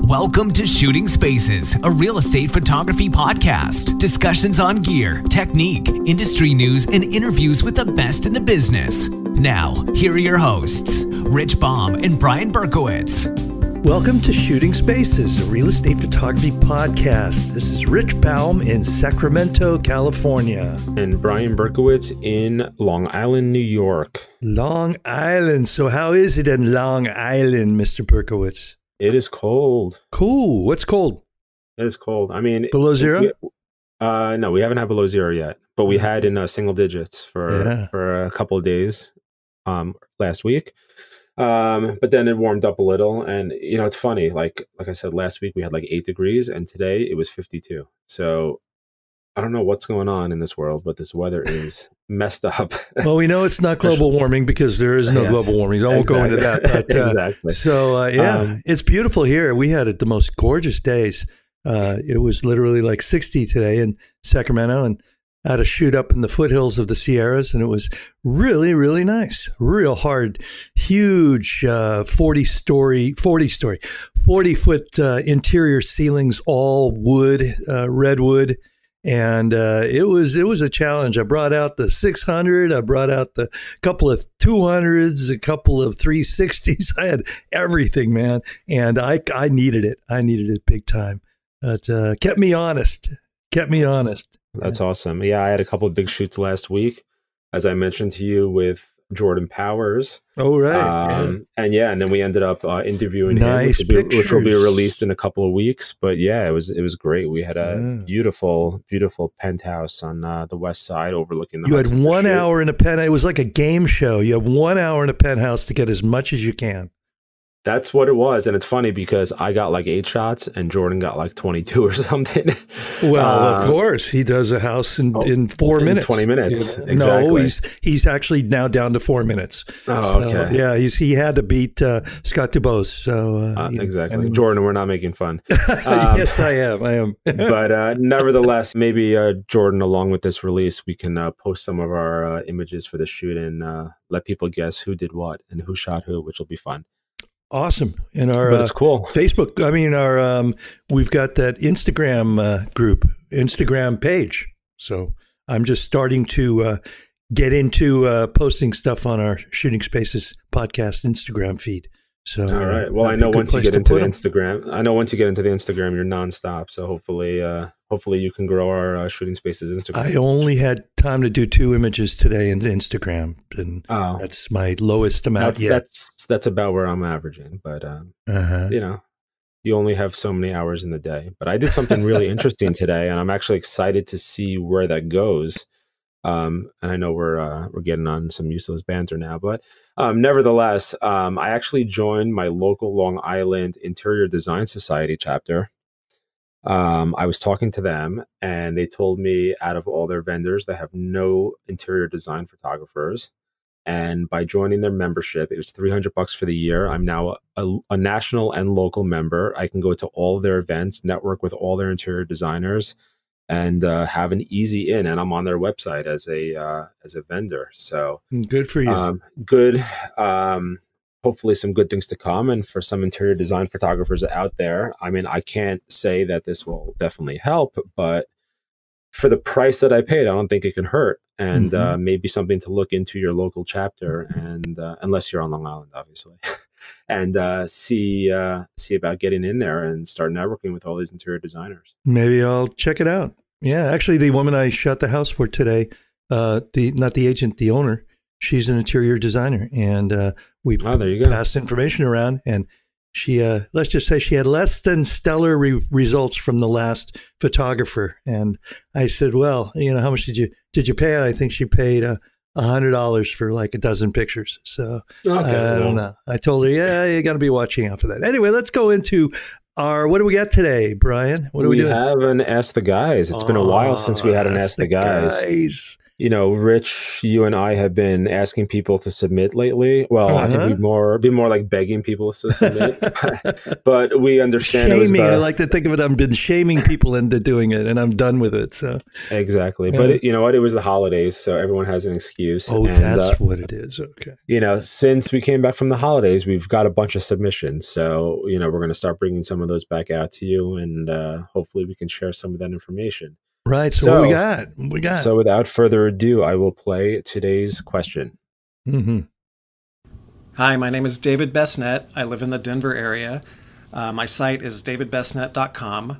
Welcome to Shooting Spaces, a real estate photography podcast. Discussions on gear, technique, industry news, and interviews with the best in the business. Now, here are your hosts, Rich Baum and Brian Berkowitz. Welcome to Shooting Spaces, a real estate photography podcast. This is Rich Baum in Sacramento, California. And Brian Berkowitz in Long Island, New York. Long Island. So how is it in Long Island, Mr. Berkowitz? It is cold. Cool. What's cold? It is cold. I mean, below zero? No, we haven't had below zero yet, but we had in single digits for a couple of days last week. But then it warmed up a little, and you know, it's funny. Like I said, last week we had like 8 degrees, and today it was 52. So I don't know what's going on in this world, but this weather is messed up. Well, we know it's not global warming because there is no global warming. I won't go into that. But, exactly. So it's beautiful here. We had the most gorgeous days. It was literally like 60 today in Sacramento, and I had to shoot up in the foothills of the Sierras, and it was really, really nice. Real hard, huge 40-foot interior ceilings, all wood, redwood. And it was a challenge. I brought out the 600. I brought out the couple of 200s, a couple of 360s. I had everything, man. And I needed it. I needed it big time. It kept me honest. That's awesome. Yeah, I had a couple of big shoots last week, as I mentioned to you, with Jordan Powers. Oh, right. And then we ended up interviewing him, which will be released in a couple of weeks. But yeah, it was great. We had a beautiful penthouse on the west side overlooking the Hudson. You had 1 hour in a penthouse. It was like a game show. You have 1 hour in a penthouse to get as much as you can. That's what it was. And it's funny because I got like 8 shots and Jordan got like 22 or something. Well, of course. He does a house in 4 minutes. 20 minutes. Yeah. Exactly. No, he's actually now down to 4 minutes. Oh, okay. So, yeah, he had to beat Scott Dubose. So exactly. Jordan, we're not making fun. Yes, I am. But nevertheless, maybe Jordan, along with this release, we can post some of our images for the shoot and let people guess who did what and who shot who, which will be fun. Awesome. And our it's cool. Facebook, we've got that Instagram page. So I'm just starting to get into posting stuff on our Shooting Spaces podcast Instagram feed. So all right. Well, I know once you get into the Instagram, you're nonstop. So hopefully you can grow our Shooting Spaces Instagram. I only had time to do 2 images today in the Instagram, and that's my lowest amount yet. That's about where I'm averaging, but you know, you only have so many hours in the day. But I did something really interesting today, and I'm actually excited to see where that goes. And I know we're getting on some useless banter now, but nevertheless, I actually joined my local Long Island Interior Design Society chapter. I was talking to them, and they told me out of all their vendors, they have no interior design photographers. And by joining their membership, it was $300 for the year. I'm now a national and local member. I can go to all their events, network with all their interior designers, and have an easy in. And I'm on their website as a vendor. So good for you. Good. Hopefully some good things to come. And for some interior design photographers out there, I mean, I can't say that this will definitely help, but for the price that I paid, I don't think it can hurt. And maybe something to look into your local chapter, and unless you're on Long Island, obviously, and see about getting in there and start networking with all these interior designers. Maybe I'll check it out. Yeah, actually, the woman I shot the house for today, not the agent, the owner, she's an interior designer, and we passed information around, and she, let's just say she had less than stellar results from the last photographer. And I said, well, you know, how much did you pay? And I think she paid $100 for like a dozen pictures. So I don't know. I told her, yeah, you got to be watching out for that. Anyway, let's go into what do we got today, Brian? What do we doing? We have an Ask the Guys. It's been a while since we had an Ask the Guys. you know, Rich, you and I have been asking people to submit lately. Well, I think we'd be more like begging people to submit, but we understand shaming. I like to think of it. I've been shaming people into doing it, and I'm done with it. So exactly, but you know what? It was the holidays, so everyone has an excuse. Oh, and, that's what it is. Okay. You know, since we came back from the holidays, we've got a bunch of submissions. So you know, we're going to start bringing some of those back out to you, and hopefully, we can share some of that information. Right. So what we got? So without further ado, I will play today's question. Mm-hmm. Hi, my name is David Besnette. I live in the Denver area. My site is davidbesnette.com.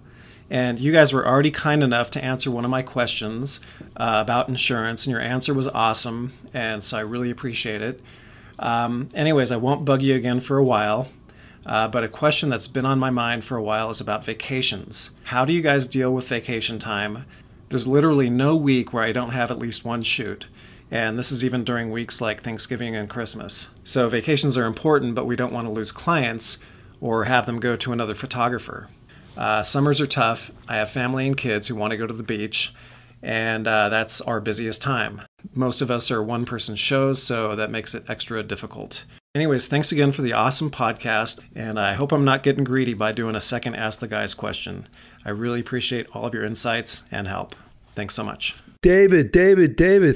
And you guys were already kind enough to answer one of my questions about insurance, and your answer was awesome. And so I really appreciate it. Anyways, I won't bug you again for a while. But a question that's been on my mind for a while is about vacations. How do you guys deal with vacation time? There's literally no week where I don't have at least one shoot. And this is even during weeks like Thanksgiving and Christmas. So vacations are important, but we don't want to lose clients or have them go to another photographer. Summers are tough. I have family and kids who want to go to the beach, and that's our busiest time. Most of us are one-person shows, so that makes it extra difficult. Anyways, thanks again for the awesome podcast, and I hope I'm not getting greedy by doing a second Ask the Guys question. I really appreciate all of your insights and help. Thanks so much. David,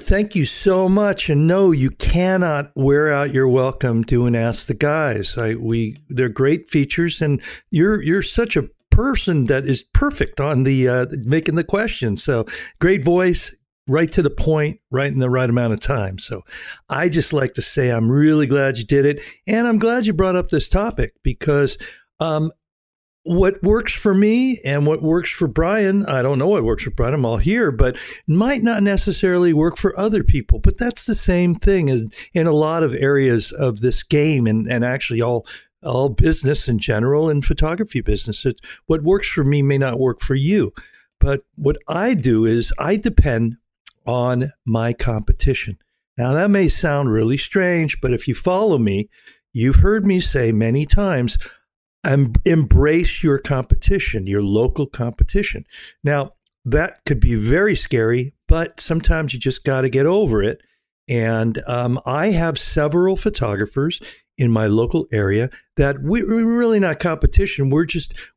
thank you so much. And no, you cannot wear out your welcome doing Ask the Guys. They're great features, and you're such a person that is perfect on the making the questions. So great voice, right to the point, right in the right amount of time. So I just like to say I'm really glad you did it. And I'm glad you brought up this topic because what works for me and what works for Brian, I don't know what works for Brian, I'm all here, but might not necessarily work for other people. But that's the same thing as in a lot of areas of this game and actually all business in general and photography business. What works for me may not work for you. But what I do is I depend on my competition. Now, that may sound really strange, but if you follow me, you've heard me say many times, embrace your competition, your local competition. Now, that could be very scary, but sometimes you just got to get over it. And I have several photographers in my local area that we're really not competition.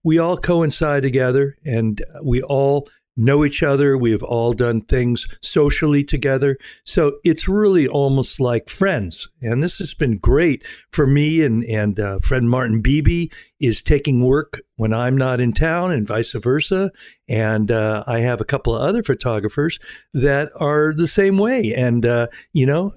We all coincide together and we all know each other. We have all done things socially together. So it's really almost like friends. And this has been great for me. And friend Martin Beebe is taking work when I'm not in town and vice versa. And I have a couple of other photographers that are the same way. And,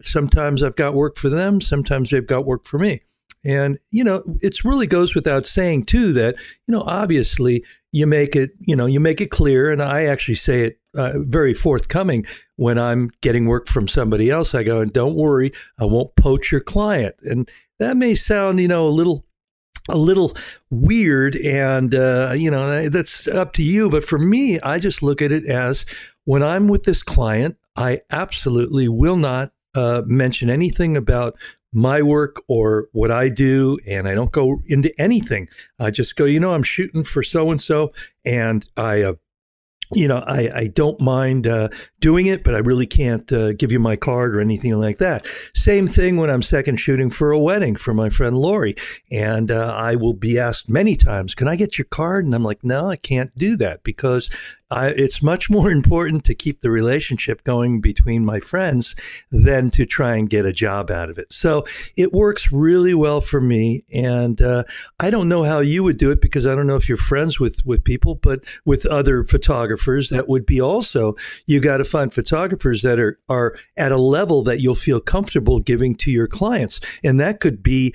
sometimes I've got work for them. Sometimes they've got work for me. And, it really goes without saying, too, that, obviously you make it clear. And I actually say it very forthcoming when I'm getting work from somebody else. I go, and don't worry, I won't poach your client. And that may sound, a little weird. And, that's up to you. But for me, I just look at it as when I'm with this client, I absolutely will not mention anything about my work or what I do, and I don't go into anything. I just go, I'm shooting for so-and-so, and I don't mind doing it, but I really can't give you my card or anything like that. Same thing when I'm second shooting for a wedding for my friend Lori. And I will be asked many times, can I get your card? And I'm like, no, I can't do that because it's much more important to keep the relationship going between my friends than to try and get a job out of it. So it works really well for me. And I don't know how you would do it because I don't know if you're friends with people, but with other photographers, that would be also, you got to find photographers that are at a level that you'll feel comfortable giving to your clients. And that could be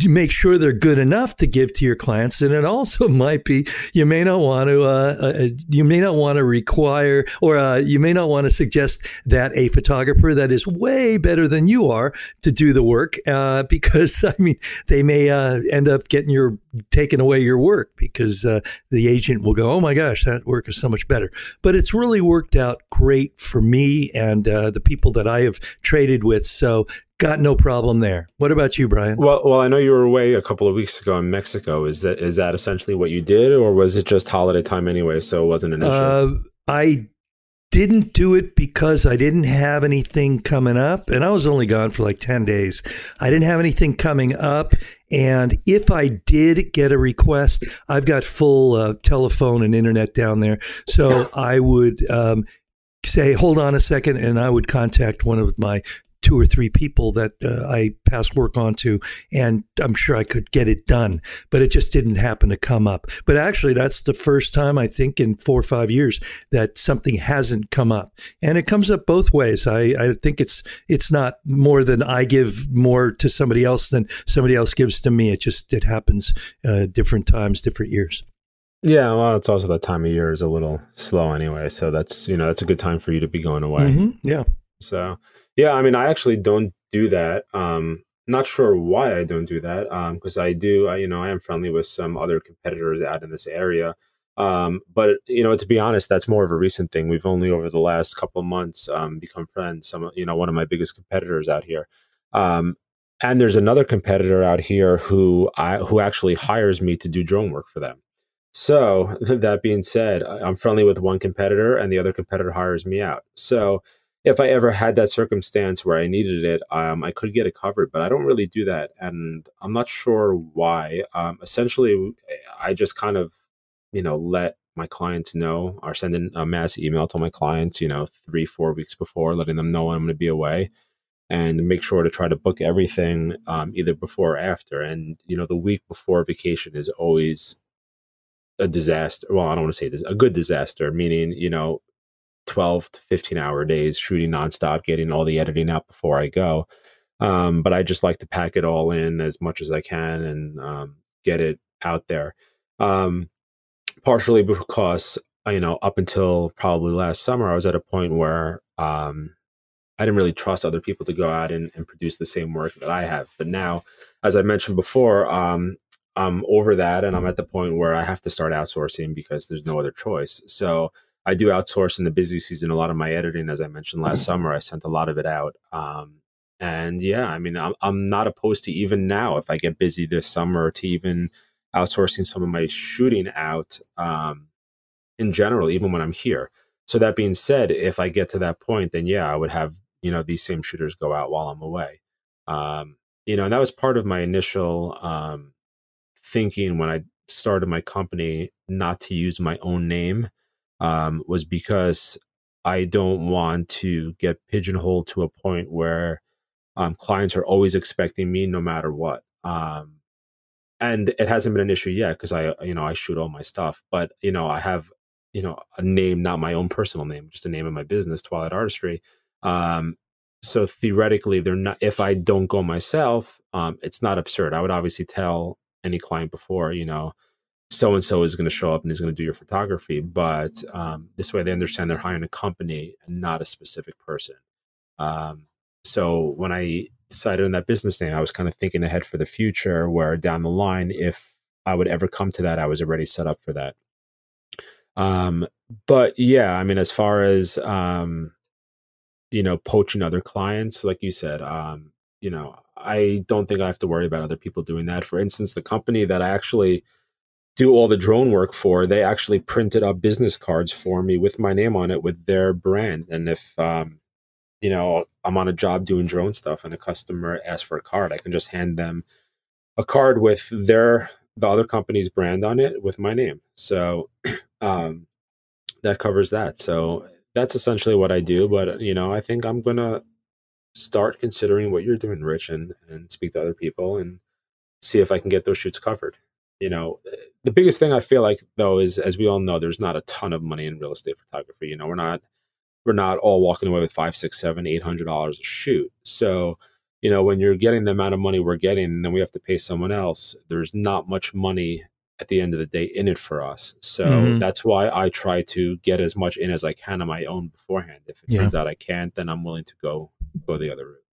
make sure they're good enough to give to your clients, and it also might be you may not want to require, or you may not want to suggest that a photographer that is way better than you are to do the work, because they may end up taking away your work because the agent will go, oh my gosh, that work is so much better. But it's really worked out great for me and the people that I have traded with. So got no problem there. What about you, Brian? Well, I know you were away a couple of weeks ago in Mexico. Is that essentially what you did, or was it just holiday time anyway, so it wasn't an issue? didn't do it because I didn't have anything coming up, and I was only gone for like 10 days. I didn't have anything coming up, and if I did get a request, I've got full telephone and internet down there, so I would say, hold on a second, and I would contact one of my 2 or 3 people that I pass work on to, and I'm sure I could get it done, but it just didn't happen to come up. But actually, that's the first time, I think, in 4 or 5 years that something hasn't come up. And it comes up both ways. I think it's not more than I give more to somebody else than somebody else gives to me. It happens different times, different years. Yeah, well, it's also that time of year is a little slow anyway. So that's a good time for you to be going away. Mm-hmm. Yeah. So, yeah, I mean, I actually don't do that. Not sure why I don't do that. Because I am friendly with some other competitors out in this area. But to be honest, that's more of a recent thing. We've only over the last couple of months become friends. One of my biggest competitors out here. And there's another competitor out here who actually hires me to do drone work for them. So that being said, I'm friendly with one competitor and the other competitor hires me out. So if I ever had that circumstance where I needed it, I could get it covered, but I don't really do that. And I'm not sure why. Essentially, I just kind of, let my clients know or send in a mass email to my clients, 3-4 weeks before, letting them know I'm going to be away, and make sure to try to book everything either before or after. And, the week before vacation is always a disaster. Well, I don't want to say this, a good disaster, meaning, 12 to 15 hour days shooting nonstop, getting all the editing out before I go. But I just like to pack it all in as much as I can and get it out there. Partially because, up until probably last summer, I was at a point where I didn't really trust other people to go out and produce the same work that I have. But now, as I mentioned before, I'm over that, and I'm at the point where I have to start outsourcing because there's no other choice. So I do outsource in the busy season. A lot of my editing, as I mentioned last summer, I sent a lot of it out. And yeah, I mean, I'm not opposed to, even now, if I get busy this summer, to even outsourcing some of my shooting out in general, even when I'm here. So that being said, if I get to that point, then yeah, I would have, these same shooters go out while I'm away. And that was part of my initial thinking when I started my company not to use my own name, was because I don't want to get pigeonholed to a point where clients are always expecting me no matter what. And it hasn't been an issue yet because I shoot all my stuff, but I have a name, not my own personal name, just a name of my business, Twilight Artistry. So theoretically, they're not. If I don't go myself, it's not absurd. I would obviously tell any client before, so and so is going to show up and is going to do your photography, but this way they understand they're hiring a company and not a specific person. So when I decided on that business name, I was kind of thinking ahead for the future, where down the line, if I would ever come to that, I was already set up for that. But yeah, I mean, as far as poaching other clients, like you said, I don't think I have to worry about other people doing that. For instance, the company that I actually do all the drone work for, they actually printed up business cards for me with my name on it, with their brand. And if I'm on a job doing drone stuff and a customer asks for a card, I can just hand them a card with the other company's brand on it with my name. So that covers that. So that's essentially what I do. But I think I'm gonna start considering what you're doing, Rich, and speak to other people and see if I can get those shoots covered. The biggest thing I feel like, though, is, as we all know, there's not a ton of money in real estate photography. We're not all walking away with $500, $600, $700, $800 a shoot. So, when you're getting the amount of money we're getting, and then we have to pay someone else, there's not much money at the end of the day in it for us. So that's why I try to get as much in as I can on my own beforehand. If it turns out I can't, then I'm willing to go the other route.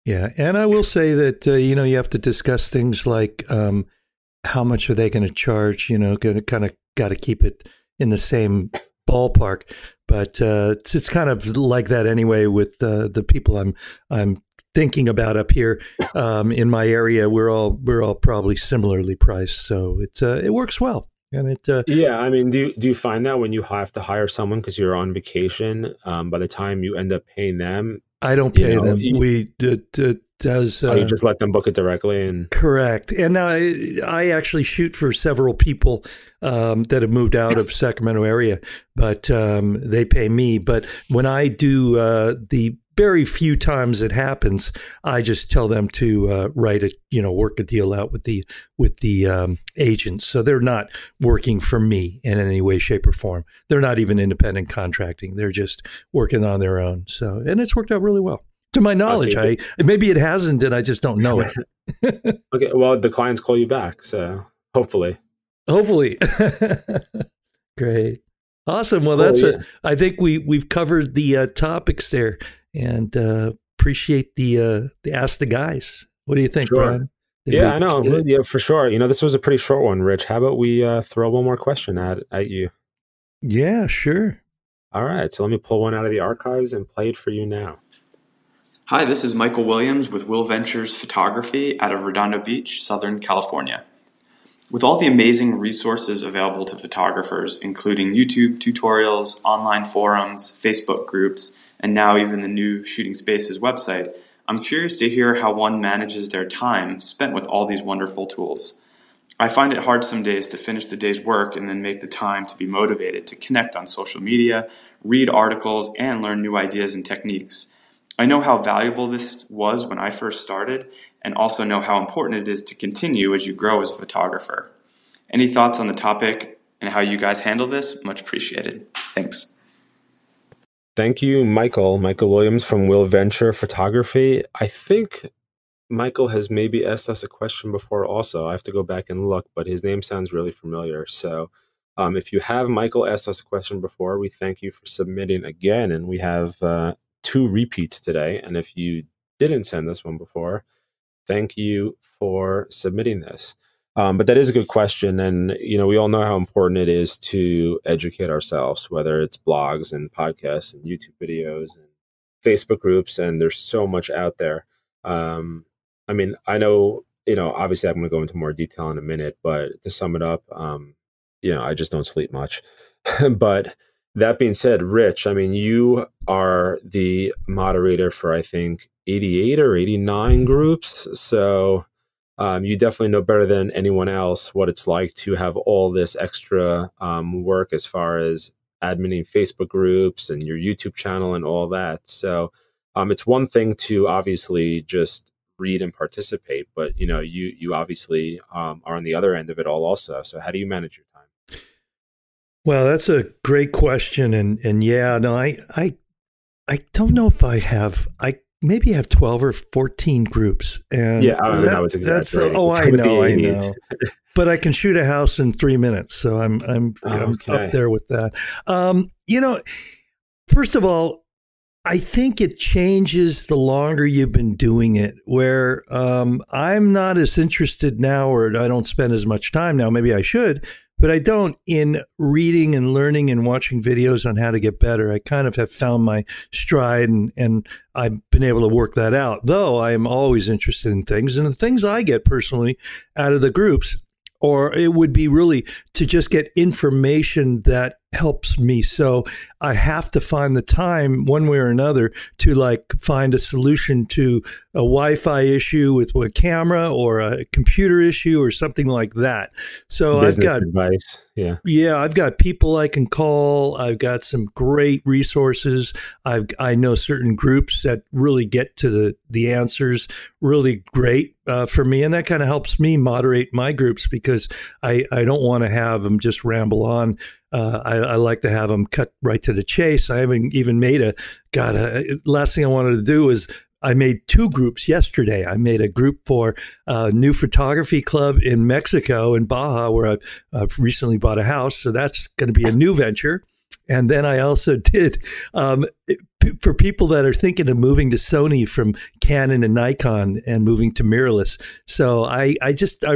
Yeah. And I will say that, you have to discuss things like how much are they going to charge, kind of got to keep it in the same ballpark. But it's kind of like that anyway with the people I'm thinking about up here in my area. We're all probably similarly priced, so it works well. And it yeah, I mean, do you find that when you have to hire someone because you're on vacation, by the time you end up paying them, I don't pay them. You just let them book it directly? And correct. And now I actually shoot for several people that have moved out of Sacramento area, but they pay me. But when I do the very few times it happens, I just tell them to work a deal out with the agents. So they're not working for me in any way, shape, or form. They're not even independent contracting. They're just working on their own. So, and it's worked out really well. To my knowledge, maybe it hasn't, and I just don't know it. Okay, well, the clients call you back, so hopefully. Great, awesome. Well, that's it. I think we've covered the topics there, and appreciate the Ask the Guys. What do you think, Brian? I know. Yeah, for sure. This was a pretty short one, Rich. How about we throw one more question at you? Yeah, sure. All right, so let me pull one out of the archives and play it for you now. Hi, this is Michael Williams with Will Ventures Photography out of Redondo Beach, Southern California. With all the amazing resources available to photographers, including YouTube tutorials, online forums, Facebook groups, and now even the new Shooting Spaces website, I'm curious to hear how one manages their time spent with all these wonderful tools. I find it hard some days to finish the day's work and then make the time to be motivated to connect on social media, read articles, and learn new ideas and techniques. I know how valuable this was when I first started, and also know how important it is to continue as you grow as a photographer. Any thoughts on the topic and how you guys handle this? Much appreciated. Thanks. Thank you, Michael. Michael Williams from Will Venture Photography. I think Michael has maybe asked us a question before also. I have to go back and look, but his name sounds really familiar. So if you have Michael asked us a question before, we thank you for submitting again. And we have 2 repeats today. And if you didn't send this one before, thank you for submitting this. But that is a good question. And, we all know how important it is to educate ourselves, whether it's blogs and podcasts and YouTube videos and Facebook groups. And there's so much out there. I know, obviously I'm going to go into more detail in a minute, but to sum it up, I just don't sleep much. But that being said, Rich, you are the moderator for, I think, 88 or 89 groups. So you definitely know better than anyone else what it's like to have all this extra work as far as adminning Facebook groups and your YouTube channel and all that. So it's one thing to obviously just read and participate, but you obviously are on the other end of it all also. So how do you manage your time? Well, that's a great question, and yeah, no, I don't know if I maybe have 12 or 14 groups, and I was exaggerating. I know, but I can shoot a house in 3 minutes, so I'm up there with that. First of all, I think it changes the longer you've been doing it, where I'm not as interested now, or I don't spend as much time now. Maybe I should, but I don't, in reading and learning and watching videos on how to get better. I kind of have found my stride, and I've been able to work that out, though I am always interested in things. And the things I get personally out of the groups, or it would be really to just get information that helps me. So I have to find the time one way or another to find a solution to a Wi-Fi issue with a camera, or a computer issue, or something like that. So Business I've got advice. I've got people I can call. I've got some great resources. I know certain groups that really get to the answers really great for me. And that kind of helps me moderate my groups, because I don't want to have them just ramble on. I like to have them cut right to the chase. I haven't even made last thing I wanted to do was I made 2 groups yesterday. I made a group for a new photography club in Mexico, in Baja, where I've recently bought a house. So that's going to be a new venture. And then I also did for people that are thinking of moving to Sony from Canon and Nikon and moving to mirrorless. So I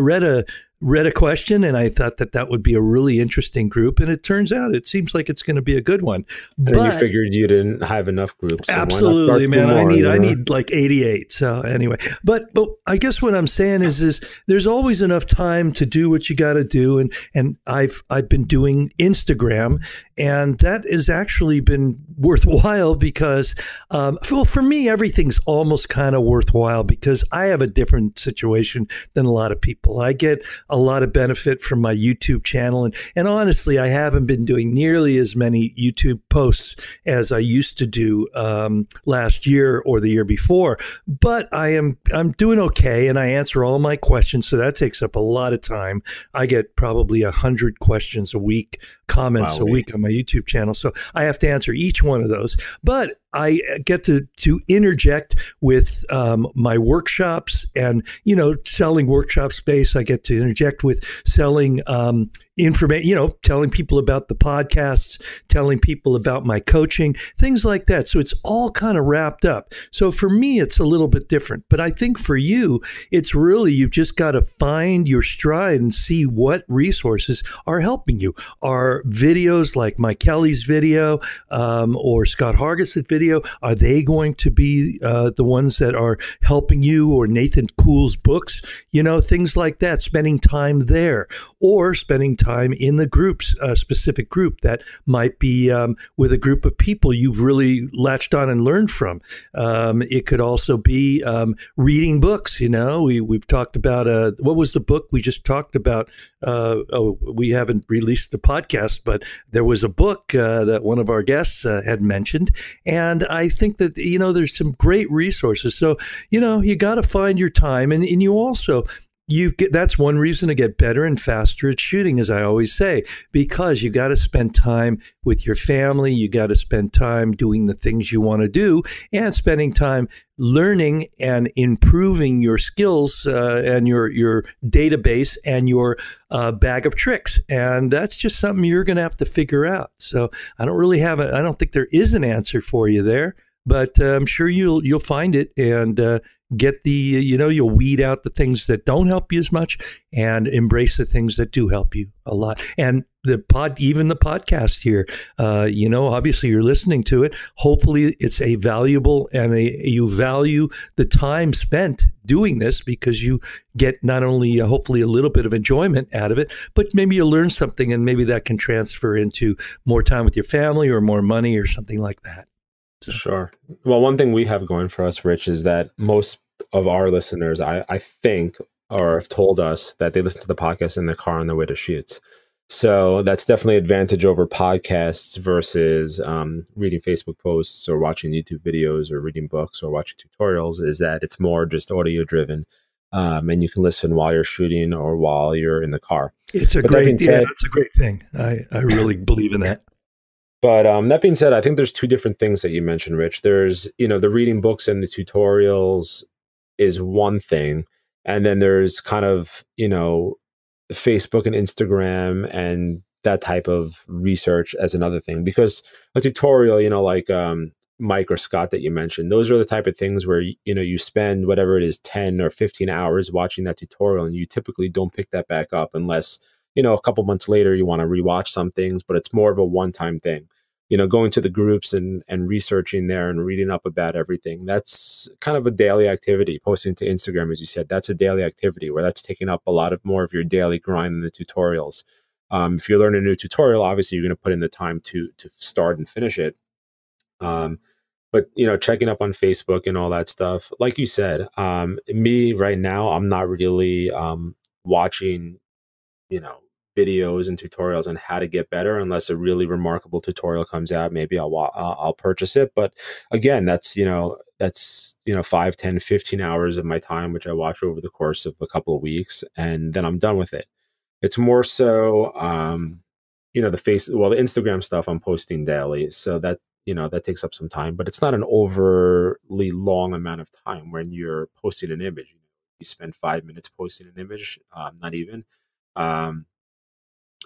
read a read a question and I thought that would be a really interesting group. And it turns out it seems like it's going to be a good one. But you figured you didn't have enough groups. So absolutely, man. I need like 88. So anyway, but I guess what I'm saying is there's always enough time to do what you got to do. And I've been doing Instagram, and that has actually been worthwhile because, for me, everything's almost kind of worthwhile because I have a different situation than a lot of people. I get a lot of benefit from my YouTube channel. And honestly, I haven't been doing nearly as many YouTube posts as I used to do last year or the year before. But I'm doing okay, and I answer all my questions. So that takes up a lot of time. I get probably 100 questions a week, comments a week on my YouTube channel. So I have to answer each one of those. But I get to interject with my workshops and, selling workshop space. I get to interject with selling information, telling people about the podcasts, telling people about my coaching, things like that. So it's all kind of wrapped up. So for me, it's a little bit different. But I think for you, it's really, you've just got to find your stride and see what resources are helping you. Are videos like Mike Kelly's video or Scott Hargis' video, are they going to be the ones that are helping you, or Nathan Kuhl's books, things like that, spending time there, or spending time in the groups, a specific group that might be with a group of people you've really latched on and learned from. It could also be reading books. We've talked about, what was the book we just talked about? We haven't released the podcast, but there was a book that one of our guests had mentioned. And I think that, there's some great resources. So, you got to find your time. And you also, that's one reason to get better and faster at shooting, as I always say, because you got to spend time with your family. You got to spend time doing the things you want to do, and spending time learning and improving your skills and your database and your bag of tricks. And that's just something you're going to have to figure out. So I don't think there is an answer for you there, but I'm sure you'll find it and get you'll weed out the things that don't help you as much and embrace the things that do help you a lot. And even the podcast here, obviously you're listening to it. Hopefully it's a valuable and you value the time spent doing this, because you get not only hopefully a little bit of enjoyment out of it, but maybe you learn something, and maybe that can transfer into more time with your family or more money or something like that. Sure. Well, one thing we have going for us, Rich, is that most of our listeners, I think, or have told us that they listen to the podcast in the car on their way to shoots. So that's definitely an advantage over podcasts versus reading Facebook posts or watching YouTube videos or reading books or watching tutorials, is that it's more just audio driven. And you can listen while you're shooting or while you're in the car. That's a great thing. I really believe in that. But that being said, I think there's two different things that you mentioned, Rich. There's, the reading books and the tutorials is one thing. And then there's kind of, Facebook and Instagram and that type of research as another thing. Because a tutorial, like Mike or Scott that you mentioned, those are the type of things where, you spend whatever it is, 10 or 15 hours watching that tutorial, and you typically don't pick that back up unless, a couple months later you want to rewatch some things, but it's more of a one-time thing. Going to the groups and researching there and reading up about everything. That's kind of a daily activity. Posting to Instagram, as you said, that's a daily activity where that's taking up a lot of more of your daily grind than the tutorials. If you learn a new tutorial, obviously you're going to put in the time to start and finish it. But, checking up on Facebook and all that stuff, like you said, me right now, I'm not really watching, videos and tutorials on how to get better unless a really remarkable tutorial comes out. Maybe I'll purchase it. But again, that's 5, 10, 15 hours of my time, which I watch over the course of a couple of weeks, and then I'm done with it. It's more so, the Instagram stuff I'm posting daily. So that, that takes up some time, but it's not an overly long amount of time when you're posting an image. You spend 5 minutes posting an image, not even.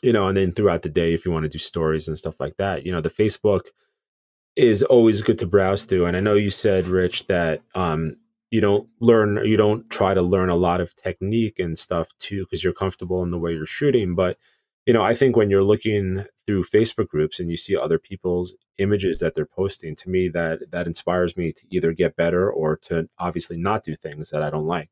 And then throughout the day, if you want to do stories and stuff like that, the Facebook is always good to browse through. And I know you said, Rich, that you don't try to learn a lot of technique and stuff too, because you're comfortable in the way you're shooting. But, I think when you're looking through Facebook groups and you see other people's images that they're posting, to me, that inspires me to either get better or to obviously not do things that I don't like.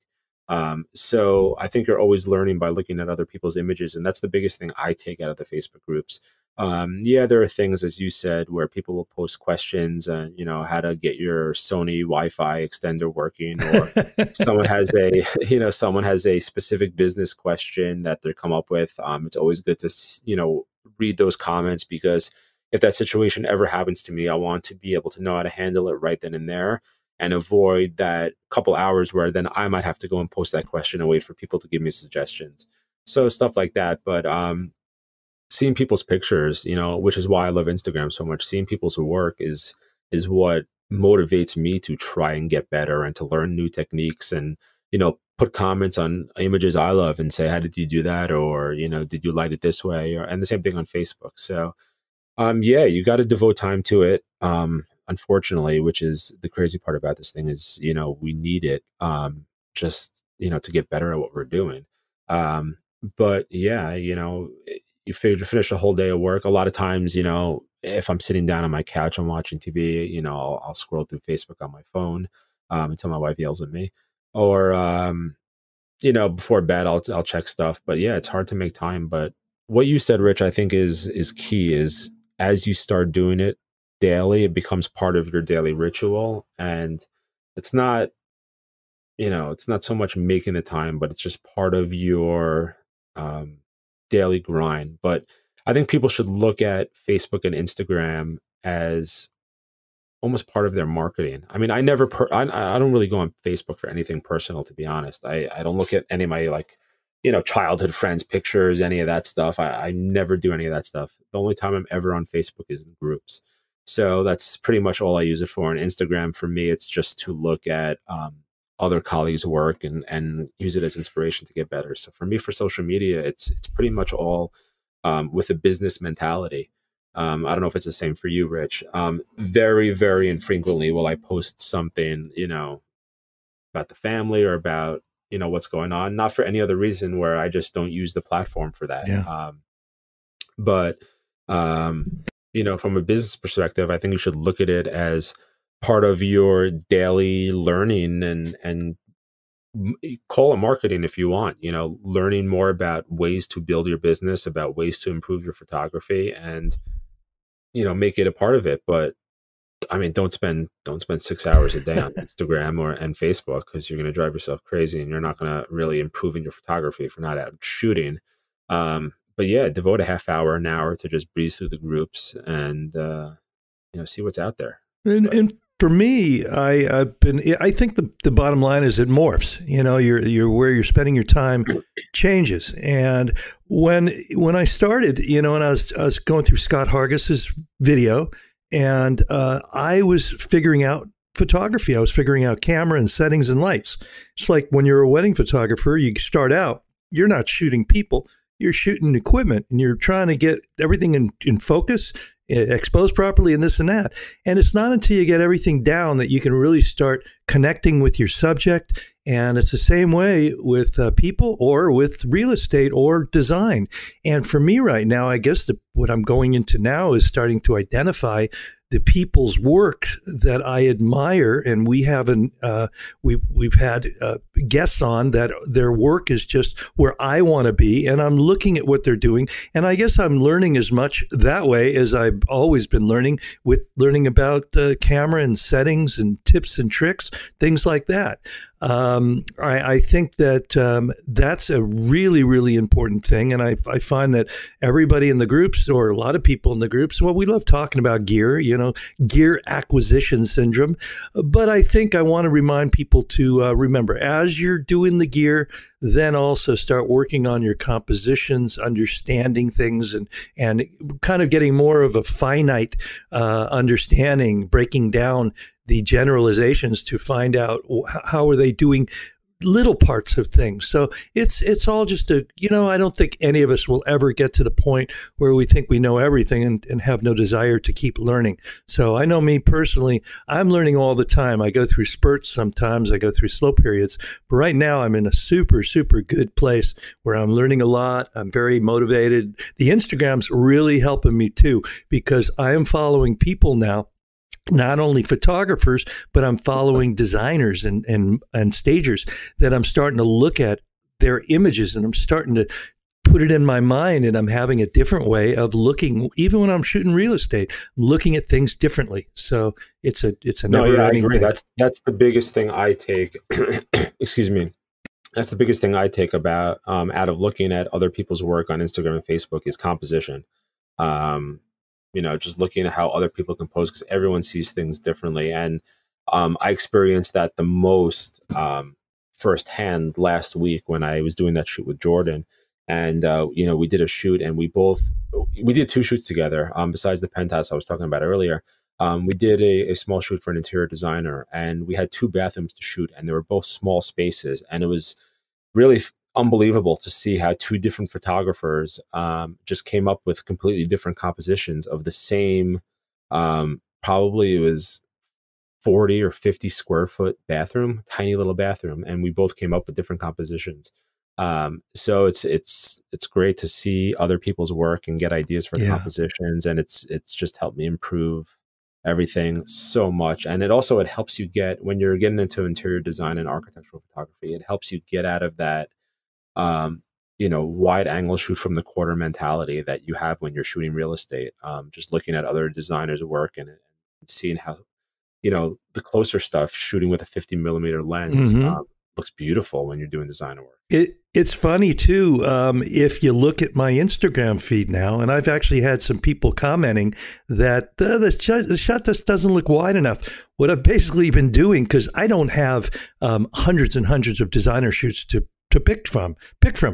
So I think you're always learning by looking at other people's images. And that's the biggest thing I take out of the Facebook groups. There are things, as you said, where people will post questions and, how to get your Sony Wi-Fi extender working, or someone has a specific business question that they come up with. It's always good to, read those comments, because if that situation ever happens to me, I want to be able to know how to handle it right then and there, and avoid that couple hours where then I might have to go and post that question and wait for people to give me suggestions. So stuff like that. But, seeing people's pictures, which is why I love Instagram so much. Seeing people's work is what motivates me to try and get better and to learn new techniques, and, put comments on images I love and say, how did you do that? Or, did you light it this way? And the same thing on Facebook. So, you got to devote time to it. Unfortunately, which is the crazy part about this thing, is, we need it, just, to get better at what we're doing. But yeah, you finish a whole day of work. A lot of times, if I'm sitting down on my couch, I'm watching TV, I'll scroll through Facebook on my phone, until my wife yells at me, or, before bed, I'll check stuff. But yeah, it's hard to make time. But what you said, Rich, I think is key, is as you start doing it daily, it becomes part of your daily ritual. And it's not, it's not so much making the time, but it's just part of your, daily grind. But I think people should look at Facebook and Instagram as almost part of their marketing. I mean, I don't really go on Facebook for anything personal, to be honest. I don't look at any of my, like, childhood friends' pictures, any of that stuff. I never do any of that stuff. The only time I'm ever on Facebook is in groups. So that's pretty much all I use it for. And Instagram, for me, it's just to look at, other colleagues' work and use it as inspiration to get better. So for me, for social media, it's pretty much all, with a business mentality. I don't know if it's the same for you, Rich. Very, very infrequently will I post something, about the family or about, what's going on, not for any other reason, where I just don't use the platform for that. Yeah. But from a business perspective, I think you should look at it as part of your daily learning, and call it marketing if you want, learning more about ways to build your business, about ways to improve your photography, and, make it a part of it. But I mean, don't spend 6 hours a day on Instagram and Facebook, because you're going to drive yourself crazy, and you're not going to really improve in your photography if you're not out shooting. But yeah, devote a half hour, an hour to just breeze through the groups and, see what's out there. And for me, I think the bottom line is it morphs. You're where you're spending your time changes. And when I started, and I was going through Scott Hargis's video, and I was figuring out photography. I was figuring out camera and settings and lights. It's like when you're a wedding photographer, you start out, you're not shooting people, you're shooting equipment, and you're trying to get everything in focus, exposed properly, and this and that. And it's not until you get everything down that you can really start connecting with your subject. And it's the same way with people, or with real estate or design. And for me right now, I guess what I'm going into now is starting to identify the people's work that I admire, and we've had guests on that their work is just where I want to be, and I'm looking at what they're doing, and I guess I'm learning as much that way as I've always been learning about camera and settings and tips and tricks, things like that. I think that that's a really, really important thing. And I find that everybody in the groups, or a lot of people in the groups, well, we love talking about gear, gear acquisition syndrome. But I think I want to remind people to remember, as you're doing the gear, then also start working on your compositions, understanding things, and kind of getting more of a finite understanding, breaking down the generalizations to find out how are they doing little parts of things. So it's all just I don't think any of us will ever get to the point where we think we know everything and have no desire to keep learning. So I know me personally, I'm learning all the time. I go through spurts sometimes, I go through slow periods, but right now I'm in a super, super good place where I'm learning a lot. I'm very motivated. The Instagram's really helping me too, because I am following people now, not only photographers, but I'm following designers and stagers that I'm starting to look at their images, and I'm starting to put it in my mind, and I'm having a different way of looking. Even when I'm shooting real estate, I'm looking at things differently. So it's a never-ending thing. That's the biggest thing I take. Excuse me. That's the biggest thing I take about out of looking at other people's work on Instagram and Facebook is composition. Just looking at how other people compose, because everyone sees things differently. And I experienced that the most firsthand last week when I was doing that shoot with Jordan. And, we did a shoot, and we did 2 shoots together. Besides the penthouse I was talking about earlier, we did a small shoot for an interior designer, and we had 2 bathrooms to shoot, and they were both small spaces. And it was really unbelievable to see how 2 different photographers just came up with completely different compositions of the same, probably it was 40 or 50 square foot bathroom, tiny little bathroom. And we both came up with different compositions. So it's great to see other people's work and get ideas for compositions. And it's just helped me improve everything so much. And it helps you get, when you're getting into interior design and architectural photography, it helps you get out of that wide angle shoot from the quarter mentality that you have when you're shooting real estate. Just looking at other designers' work and seeing how, the closer stuff, shooting with a 50mm lens, looks beautiful when you're doing designer work. It's funny too. If you look at my Instagram feed now, and I've actually had some people commenting that the shot just doesn't look wide enough. What I've basically been doing, because I don't have hundreds and hundreds of designer shoots to pick from.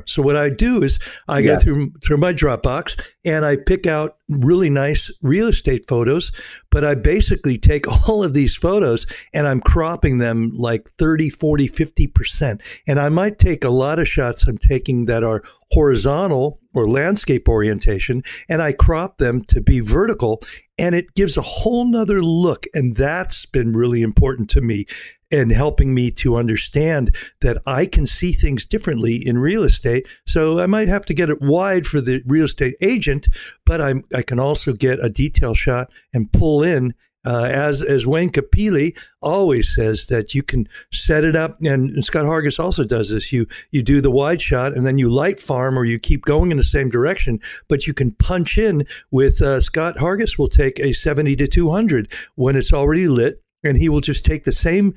So what I do is I go through my Dropbox and I pick out really nice real estate photos, but I basically take all of these photos and I'm cropping them like 30, 40, 50%. And I might take a lot of shots I'm taking that are horizontal or landscape orientation, and I crop them to be vertical, and it gives a whole nother look. And that's been really important to me and helping me to understand that I can see things differently in real estate. So I might have to get it wide for the real estate agent, but I can also get a detail shot and pull in, as Wayne Capili always says, that you can set it up, and Scott Hargis also does this. You do the wide shot and then you light farm, or you keep going in the same direction, but you can punch in with Scott Hargis will take a 70-200 when it's already lit, and he will just take the same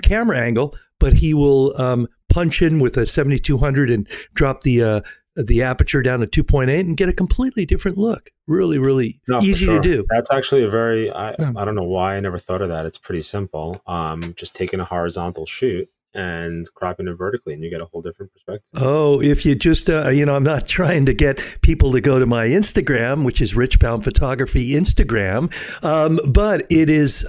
camera angle, but he will punch in with a 70-200 and drop the aperture down to 2.8 and get a completely different look. Really, really easy to do. That's actually a very, I don't know why I never thought of that. It's pretty simple. Just taking a horizontal shoot and cropping it vertically, and you get a whole different perspective. Oh, if you just, I'm not trying to get people to go to my Instagram, which is Richbound Photography Instagram, but it is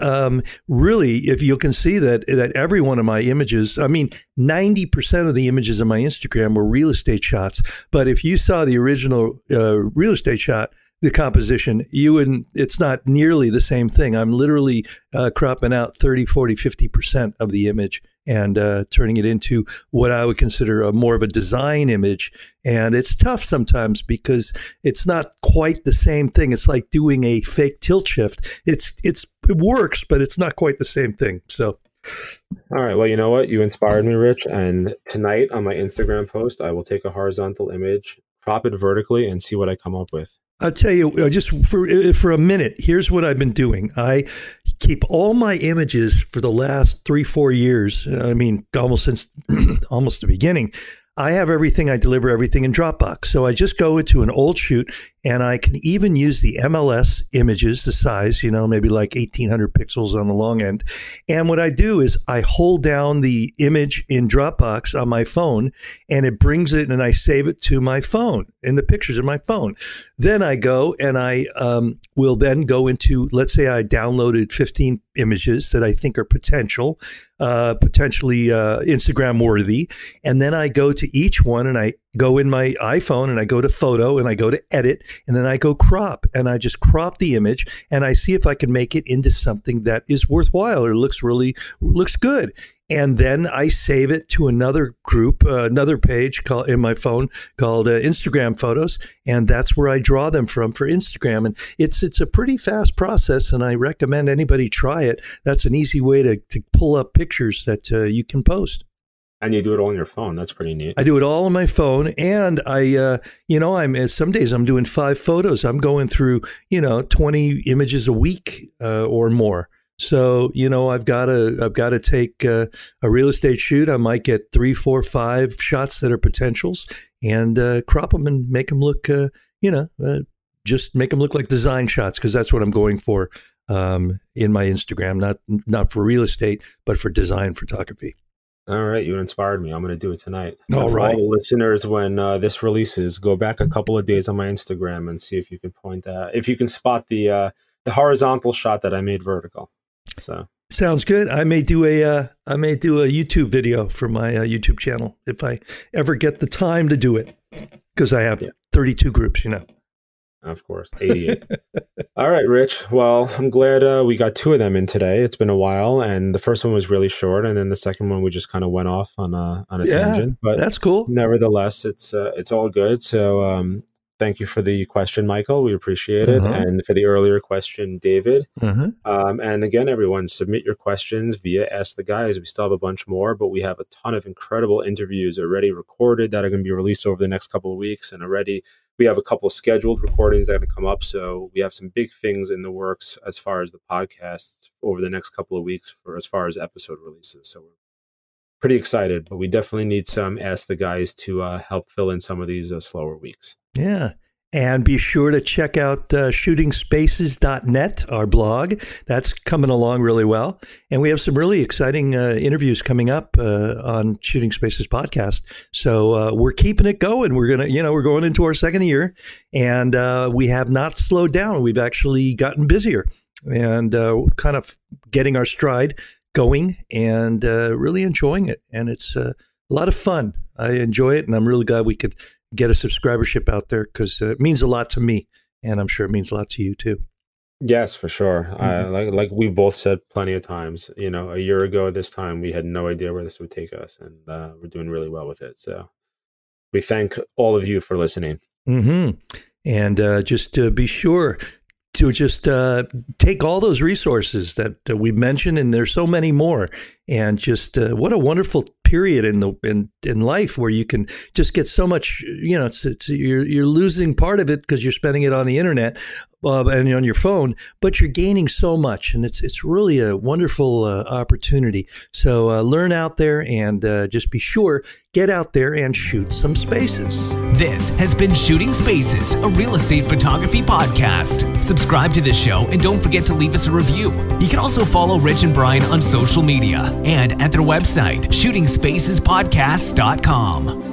really, if you can see that every one of my images, 90% of the images on my Instagram were real estate shots. But if you saw the original real estate shot, the composition, it's not nearly the same thing. I'm literally cropping out 30, 40, 50% of the image and turning it into what I would consider more of a design image. And it's tough sometimes because it's not quite the same thing. It's like doing a fake tilt shift. It works, but it's not quite the same thing. So, all right. Well, you know what? You inspired me, Rich. And tonight on my Instagram post, I will take a horizontal image, crop it vertically, and see what I come up with. I'll tell you, just for a minute, here's what I've been doing. I keep all my images for the last 3-4 years. Almost since almost the beginning. I have everything. I deliver everything in Dropbox. So I just go into an old shoot And I can even use the MLS images, the size, maybe like 1800 pixels on the long end. And what I do is I hold down the image in Dropbox on my phone, and it brings it, and I save it to my phone in the pictures of my phone. Then I go and I will then go into, let's say I downloaded 15 images that I think are potentially Instagram worthy. And then I go to each one, and I go in my iPhone, and I go to photo, and I go to edit, and then I go crop, and I just crop the image, and I see if I can make it into something that is worthwhile or looks good. And then I save it to another group, another page in my phone called Instagram Photos, and that's where I draw them from for Instagram. And it's a pretty fast process, and I recommend anybody try it. That's an easy way to pull up pictures that you can post. And you do it all on your phone. That's pretty neat. I do it all on my phone, and some days I'm doing 5 photos. I'm going through 20 images a week or more. So, I've got to take a real estate shoot. I might get 3, 4, 5 shots that are potentials, and crop them and make them look, just make them look like design shots, because that's what I'm going for in my Instagram, not for real estate, but for design photography. All right, you inspired me. I'm going to do it tonight. All right. For all the listeners, when this releases, go back a couple of days on my Instagram and see if you can spot the horizontal shot that I made vertical. So sounds good. I may do a YouTube video for my YouTube channel if I ever get the time to do it, because I have 32 groups, Of course, 88. All right, Rich. Well, I'm glad we got 2 of them in today. It's been a while, and the first one was really short, and then the second one we just kind of went off on a tangent. But that's cool. Nevertheless, it's all good. So thank you for the question, Michael. We appreciate it. And for the earlier question, David. And again, everyone, submit your questions via Ask the Guys. We still have a bunch more, but we have a ton of incredible interviews already recorded that are going to be released over the next couple of weeks. And already we have a couple of scheduled recordings that are going to come up. So we have some big things in the works as far as the podcast over the next couple of weeks as far as episode releases. So we're pretty excited, but we definitely need some Ask the Guys to help fill in some of these slower weeks. Yeah. And be sure to check out shootingspaces.net, our blog. That's coming along really well. And we have some really exciting interviews coming up on Shooting Spaces podcast. So we're keeping it going. We're going into our second year, and we have not slowed down. We've actually gotten busier and kind of getting our stride going and really enjoying it. And it's a lot of fun. I enjoy it, and I'm really glad we could get a subscribership out there, because it means a lot to me, and I'm sure it means a lot to you too. Yes, for sure. Like we both said plenty of times, a year ago this time, we had no idea where this would take us, and we're doing really well with it. So we thank all of you for listening. And just be sure to just take all those resources that we mentioned, and there's so many more, and just what a wonderful period in life where you can just get so much. You're losing part of it because you're spending it on the internet and on your phone, but you're gaining so much, and it's really a wonderful opportunity. So learn out there, and just be sure, get out there and shoot some spaces. This has been Shooting Spaces, a real estate photography podcast. Subscribe to the show, and don't forget to leave us a review. You can also follow Rich and Brian on social media and at their website, shootingspacespodcast.com.